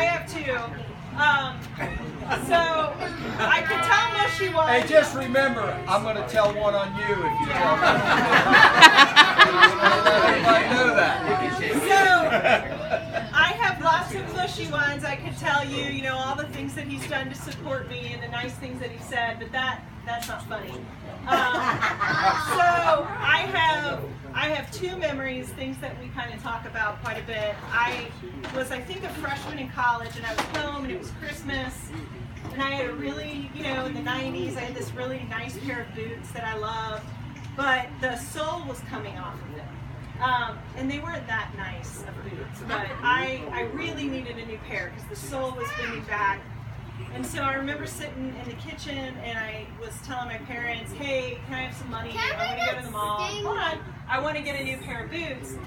have two. So I can tell mushy ones. Hey, just remember, I'm going to tell one on you if you tell me. Everybody know that. So I have lots of mushy ones. I could tell you, you know, all the things that he's done to support me and the nice things that he said, but that's not funny. So I have two memories, things that we kind of talk about quite a bit. I was, I think, a freshman in college, and I was home, and it was Christmas, and I had a really, you know, in the 90s, I had this really nice pair of boots that I loved, but the sole was coming off of them. And they weren't that nice of boots, but I really needed a new pair because the sole was bending back. And so I remember sitting in the kitchen and I was telling my parents, hey, can I have some money? I want to go to the mall. Hold on. I want to get a new pair of boots.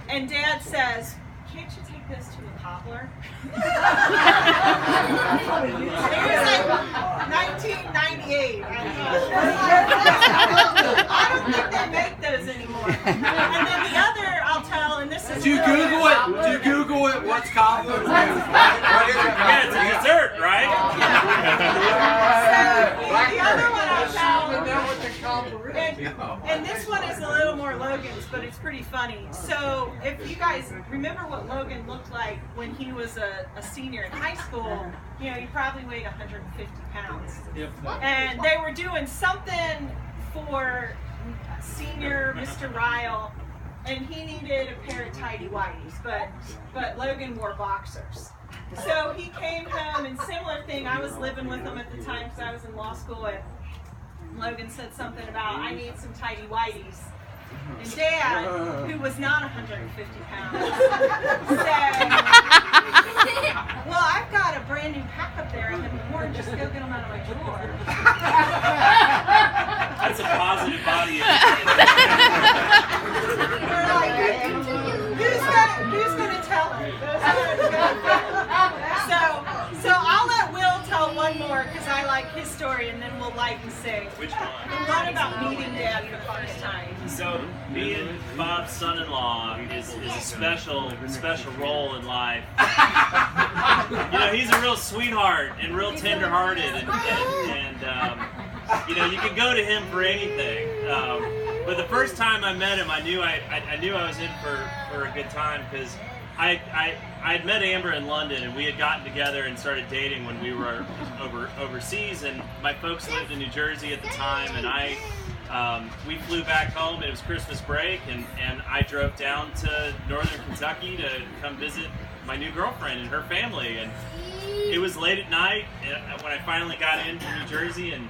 And Dad says, can't you take this to a cobbler? It was like 1998. I don't think they make those anymore. And then the other I'll tell, and this is... Do you Google it? Do you Google it? What's cobbler? Yeah, it's a dessert, right? So, the other one I'll tell, and this one is a little more Logan's, but it's pretty funny. So if you guys remember what Logan looked like when he was a senior in high school, you know, he probably weighed 150 pounds. And they were doing something for senior Mr. Ryle, and he needed a pair of tighty-whities, but Logan wore boxers. So he came home, and similar thing, I was living with him at the time because I was in law school, and Logan said something about, I need some tighty-whities. And Dad, who was not 150 pounds, said, well, I've got a brand new pack up there I haven't worn, just go get them out of my drawer. That's a positive body image. We're like, who's gonna tell him? So I'll let Will tell one more because I like his story, and then we'll like and sing. Which one? The one about meeting Dad for the first time. So, being Bob's son-in-law is a special role in life. You know, he's a real sweetheart and real tender-hearted, and you know, you can go to him for anything. But the first time I met him, I knew I was in for a good time because I'd met Amber in London, and we had gotten together and started dating when we were overseas, and my folks lived in New Jersey at the time, and we flew back home. It was Christmas break, and I drove down to northern Kentucky to come visit my new girlfriend and her family, and it was late at night when I finally got into New Jersey, and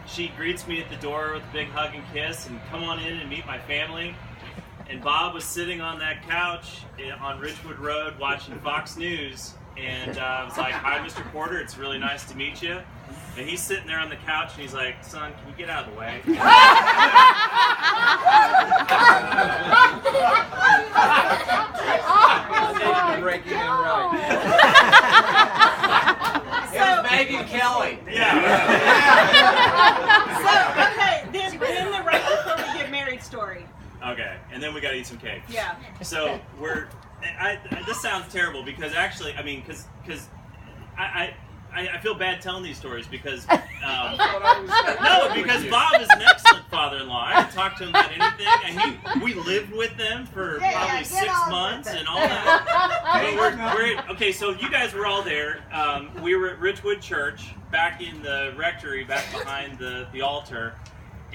she greets me at the door with a big hug and kiss, and come on in and meet my family. And Bob was sitting on that couch on Ridgewood Road watching Fox News, and I was like, hi, Mr. Porter, it's really nice to meet you. And he's sitting there on the couch, and he's like, son, can you get out of the way? Breaking in right. It was Megan Kelly. Yeah. So, okay, then the right before we get married story. Okay, and then we gotta eat some cake. Yeah. So this sounds terrible because actually, I mean, because I feel bad telling these stories because because Bob is an excellent father-in-law. I can talk to him about anything, and we lived with them for probably 6 months and all that. But okay, so you guys were all there. We were at Ridgewood Church back in the rectory, back behind the altar.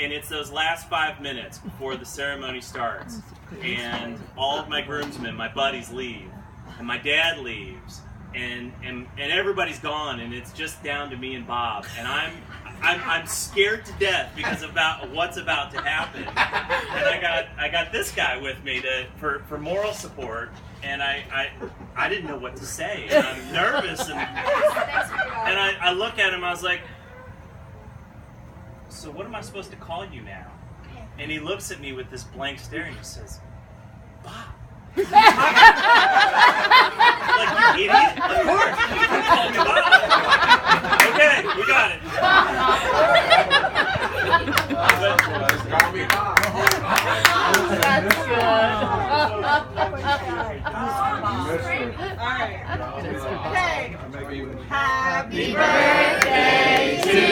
And it's those last 5 minutes before the ceremony starts. And all of my groomsmen, my buddies leave. And my dad leaves. And everybody's gone, and it's just down to me and Bob. And I'm scared to death because about what's about to happen. And I got this guy with me for moral support. And I didn't know what to say. And I'm nervous, and I look at him, I was like, so what am I supposed to call you now? And he looks at me with this blank stare and he says, Bob. Like, you idiot. Of course. You can call me Bob. Okay, we got it. That's good. All right. Okay. Maybe even. Happy birthday to